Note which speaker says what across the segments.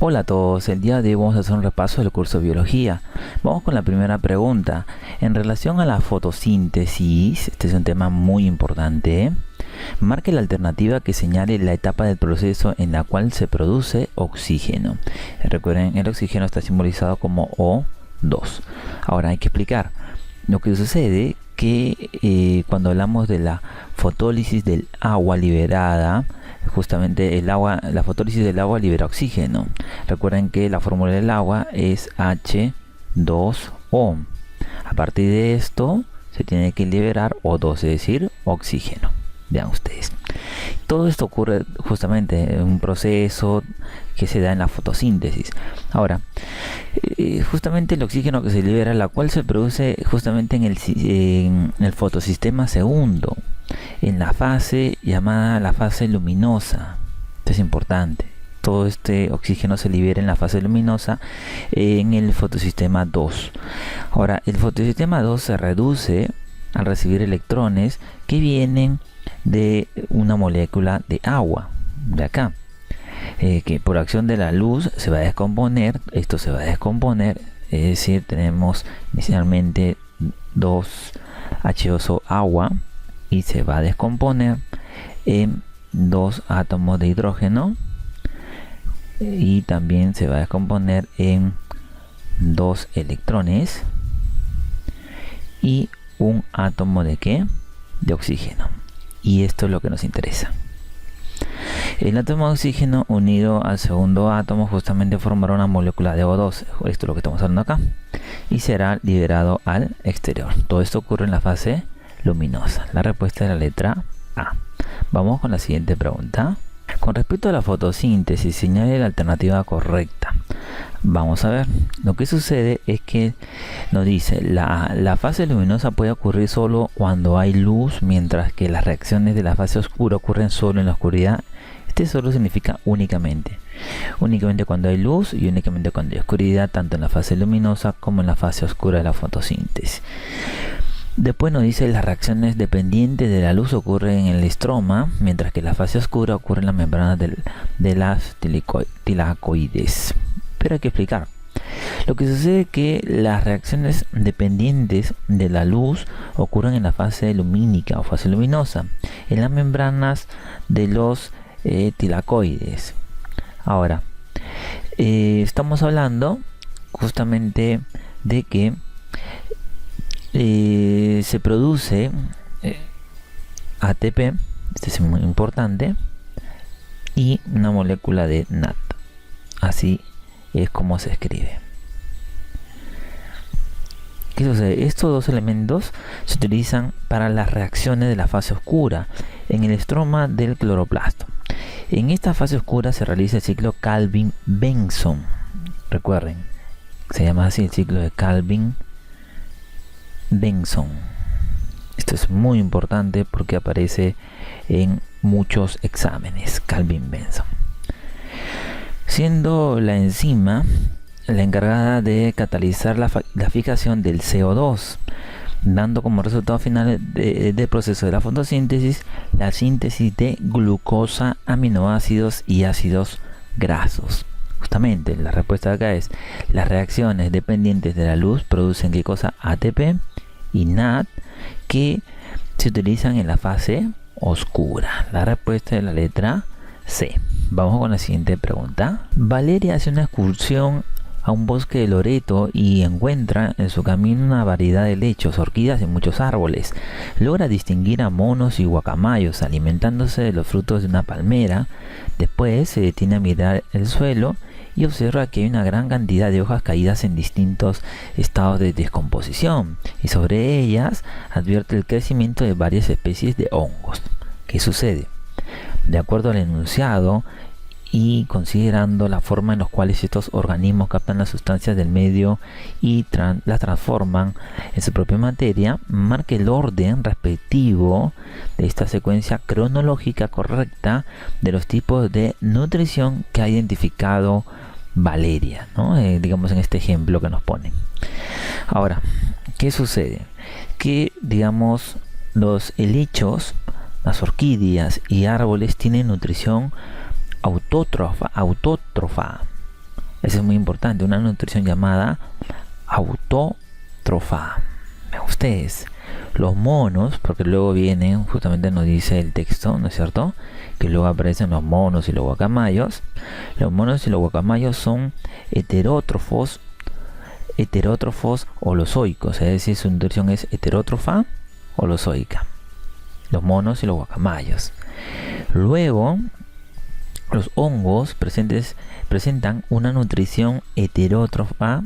Speaker 1: Hola a todos, el día de hoy vamos a hacer un repaso del curso de biología. Vamos con la primera pregunta. En relación a la fotosíntesis, este es un tema muy importante. Marque la alternativa que señale la etapa del proceso en la cual se produce oxígeno. Recuerden, el oxígeno está simbolizado como O2. Ahora hay que explicar. Lo que sucede que cuando hablamos de la fotólisis del agua liberada, justamente la fotólisis del agua libera oxígeno. Recuerden que la fórmula del agua es H2O. A partir de esto se tiene que liberar O2, es decir, oxígeno. Vean ustedes. Todo esto ocurre justamente en un proceso que se da en la fotosíntesis. Ahora, justamente el oxígeno que se libera, la cual se produce justamente en el fotosistema segundo, en la fase llamada la fase luminosa. Esto es importante. Todo este oxígeno se libera en la fase luminosa en el fotosistema 2. Ahora, el fotosistema 2 se reduce al recibir electrones que vienen de una molécula de agua, de acá, que por acción de la luz se va a descomponer. Esto se va a descomponer, es decir, tenemos inicialmente 2H2O agua y se va a descomponer en 2 átomos de hidrógeno y también se va a descomponer en 2 electrones y un átomo de ¿qué? De oxígeno. Y esto es lo que nos interesa. El átomo de oxígeno unido al segundo átomo justamente formará una molécula de O2. Esto es lo que estamos hablando acá. Y será liberado al exterior. Todo esto ocurre en la fase luminosa. La respuesta es la letra A. Vamos con la siguiente pregunta. Con respecto a la fotosíntesis, señale la alternativa correcta. Vamos a ver. Lo que sucede es que nos dice la fase luminosa puede ocurrir solo cuando hay luz, mientras que las reacciones de la fase oscura ocurren solo en la oscuridad. Este solo significa únicamente. Únicamente cuando hay luz y únicamente cuando hay oscuridad, tanto en la fase luminosa como en la fase oscura de la fotosíntesis. Después nos dice las reacciones dependientes de la luz ocurren en el estroma, mientras que la fase oscura ocurre en la membrana de las tilacoides. Pero hay que explicar. Lo que sucede es que las reacciones dependientes de la luz ocurren en la fase lumínica o fase luminosa, en las membranas de los tilacoides. Ahora, estamos hablando justamente de que se produce ATP, este es muy importante, y una molécula de NAT. Así es como se escribe. ¿Qué sucede? Estos dos elementos se utilizan para las reacciones de la fase oscura en el estroma del cloroplasto. En esta fase oscura se realiza el ciclo Calvin-Benson. Recuerden, se llama así el ciclo de Calvin-Benson. Esto es muy importante porque aparece en muchos exámenes. Calvin-Benson, siendo la enzima la encargada de catalizar la fijación del CO2, dando como resultado final del proceso de la fotosíntesis la síntesis de glucosa, aminoácidos y ácidos grasos. Justamente la respuesta de acá es: las reacciones dependientes de la luz producen ¿qué cosa? ATP y NAD, que se utilizan en la fase oscura. La respuesta es la letra C. Vamos con la siguiente pregunta. Valeria hace una excursión a un bosque de Loreto y encuentra en su camino una variedad de lechos, orquídeas y muchos árboles. Logra distinguir a monos y guacamayos alimentándose de los frutos de una palmera. Después se detiene a mirar el suelo y observa que hay una gran cantidad de hojas caídas en distintos estados de descomposición, y sobre ellas advierte el crecimiento de varias especies de hongos. ¿Qué sucede? De acuerdo al enunciado y considerando la forma en la cual estos organismos captan las sustancias del medio y las transforman en su propia materia, marque el orden respectivo de esta secuencia cronológica correcta de los tipos de nutrición que ha identificado Valeria, ¿no? Digamos en este ejemplo que nos ponen. Ahora, ¿qué sucede? Que digamos los helechos, las orquídeas y árboles tienen nutrición autótrofa, Eso es muy importante, una nutrición llamada autótrofa. Vean ustedes, los monos, porque luego vienen, justamente nos dice el texto, ¿no es cierto?, que luego aparecen los monos y los guacamayos. Los monos y los guacamayos son heterótrofos holozoicos, es decir, su nutrición es heterótrofa holozoica, los monos y los guacamayos. Luego, los hongos presentan una nutrición heterótrofa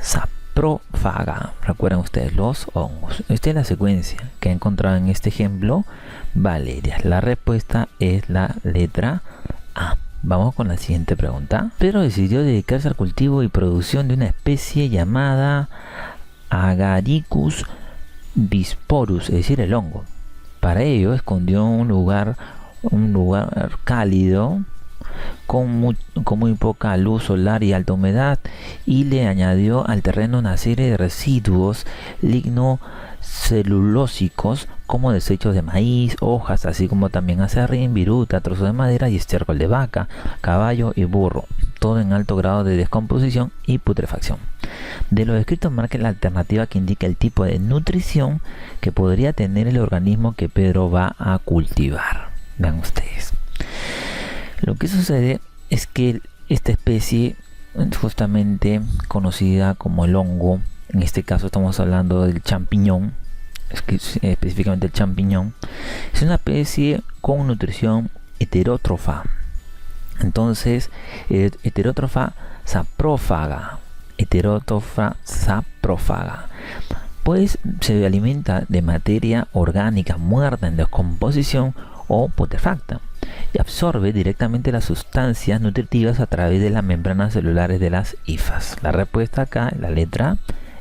Speaker 1: saprófaga. Recuerden ustedes, los hongos. Esta es la secuencia que he encontrado en este ejemplo, Valeria. La respuesta es la letra A. Vamos con la siguiente pregunta. Pedro decidió dedicarse al cultivo y producción de una especie llamada Agaricus bisporus, es decir, el hongo. Para ello escondió un lugar cálido con muy poca luz solar y alta humedad, y le añadió al terreno una serie de residuos lignocelulósicos como desechos de maíz, hojas, así como también acerrín, viruta, trozos de madera y estiércol de vaca, caballo y burro, todo en alto grado de descomposición y putrefacción. De lo descrito marca la alternativa que indica el tipo de nutrición que podría tener el organismo que Pedro va a cultivar. Vean ustedes. Lo que sucede es que esta especie, justamente conocida como el hongo, en este caso estamos hablando del champiñón, específicamente el champiñón, es una especie con nutrición heterótrofa. Entonces, heterótrofa saprófaga, pues se alimenta de materia orgánica muerta en descomposición o putrefacta, y absorbe directamente las sustancias nutritivas a través de las membranas celulares de las hifas. La respuesta acá es la letra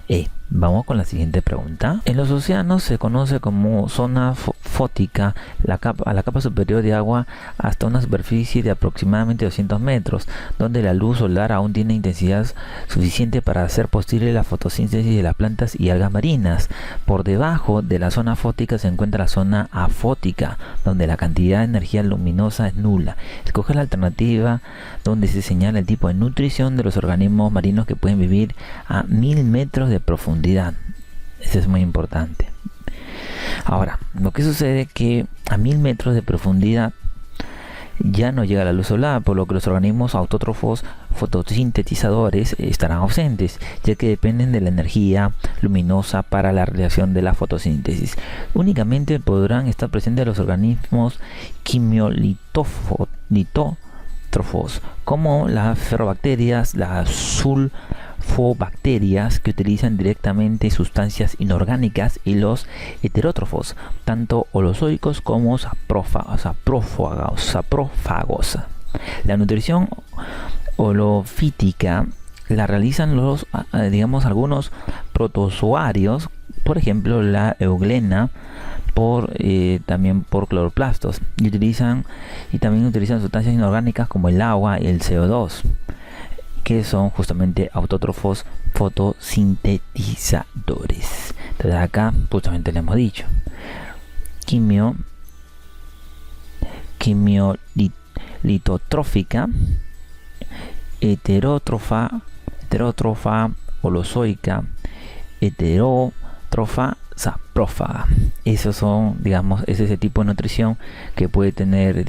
Speaker 1: E. Vamos con la siguiente pregunta. En los océanos se conoce como zona fótica a la capa superior de agua hasta una superficie de aproximadamente 200 metros, donde la luz solar aún tiene intensidad suficiente para hacer posible la fotosíntesis de las plantas y algas marinas. Por debajo de la zona fótica se encuentra la zona afótica, donde la cantidad de energía luminosa es nula. Escoge la alternativa donde se señala el tipo de nutrición de los organismos marinos que pueden vivir a 1000 metros de profundidad. Eso es muy importante. Ahora, lo que sucede es que a 1000 metros de profundidad ya no llega la luz solar, por lo que los organismos autótrofos fotosintetizadores estarán ausentes, ya que dependen de la energía luminosa para la realización de la fotosíntesis. Únicamente podrán estar presentes los organismos quimiolitótrofos, como las ferrobacterias, las sulfobacterias, que utilizan directamente sustancias inorgánicas, y los heterótrofos, tanto holozoicos como saprófagos. La nutrición holofítica la realizan algunos protozoarios, por ejemplo la euglena, también por cloroplastos, y también utilizan sustancias inorgánicas como el agua y el CO2, que son justamente autótrofos fotosintetizadores. Entonces acá justamente le hemos dicho quimiolitotrófica, heterótrofa holozoica, heterótrofa saprófaga. Esos son, es ese tipo de nutrición que puede tener,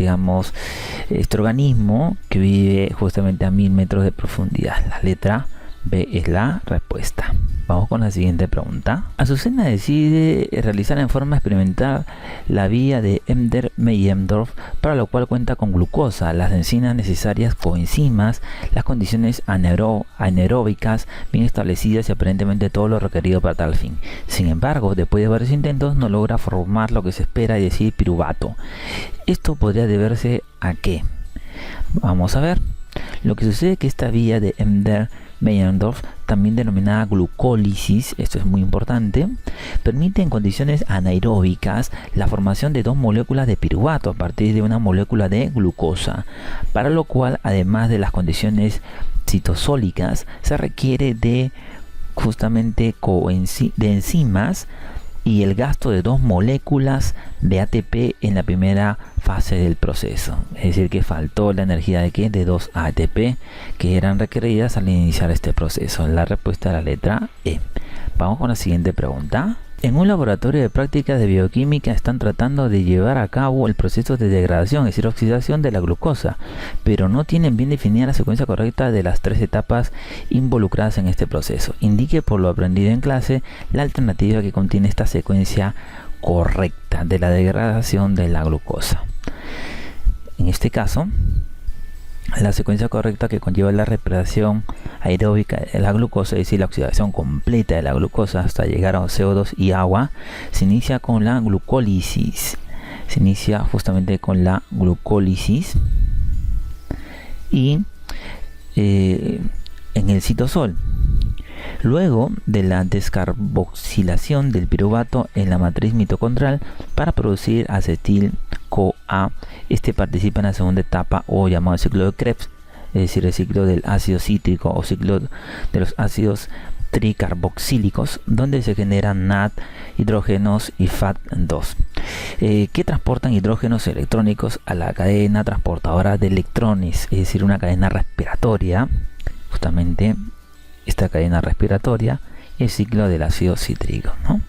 Speaker 1: este organismo que vive justamente a 1000 metros de profundidad. La letra B es la respuesta. Vamos con la siguiente pregunta. Azucena decide realizar en forma experimental la vía de Embder-Meyendorff, para lo cual cuenta con glucosa, las enzimas necesarias, coenzimas, las condiciones anaeróbicas bien establecidas y aparentemente todo lo requerido para tal fin. Sin embargo, después de varios intentos no logra formar lo que se espera, es decir, piruvato. ¿Esto podría deberse a qué? Vamos a ver. Lo que sucede es que esta vía de Embder-Meyendorff, también denominada glucólisis, esto es muy importante, permite en condiciones anaeróbicas la formación de dos moléculas de piruvato a partir de una molécula de glucosa, para lo cual, además de las condiciones citosólicas, se requiere de justamente de enzimas y el gasto de dos moléculas de ATP en la primera fase del proceso, es decir que faltó la energía de ¿qué? De 2 ATP que eran requeridas al iniciar este proceso. La respuesta es la letra E. Vamos con la siguiente pregunta. En un laboratorio de prácticas de bioquímica están tratando de llevar a cabo el proceso de degradación, es decir, oxidación de la glucosa, pero no tienen bien definida la secuencia correcta de las 3 etapas involucradas en este proceso. Indique por lo aprendido en clase la alternativa que contiene esta secuencia correcta de la degradación de la glucosa. En este caso, la secuencia correcta que conlleva la respiración aeróbica de la glucosa, es decir, la oxidación completa de la glucosa hasta llegar a CO2 y agua, se inicia con la glucólisis. Se inicia justamente con la glucólisis y en el citosol. Luego de la descarboxilación del piruvato en la matriz mitocondrial para producir acetil-CoA, este participa en la segunda etapa o llamado ciclo de Krebs, es decir, el ciclo del ácido cítrico o ciclo de los ácidos tricarboxílicos, donde se generan NAD, hidrógenos y FAT2, que transportan hidrógenos electrónicos a la cadena transportadora de electrones, es decir, una cadena respiratoria, justamente esta cadena respiratoria, el ciclo del ácido cítrico, ¿no?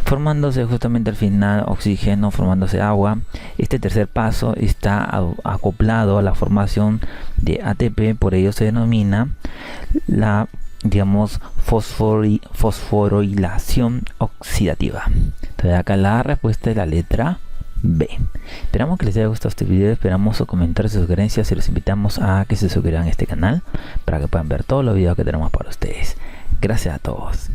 Speaker 1: Formándose justamente al final oxígeno, formándose agua. Este tercer paso está acoplado a la formación de ATP, por ello se denomina la, digamos, fosforilación oxidativa. Entonces acá la respuesta es la letra B. Esperamos que les haya gustado este video, esperamos sus comentarios, sus sugerencias y los invitamos a que se suscriban a este canal para que puedan ver todos los videos que tenemos para ustedes. Gracias a todos.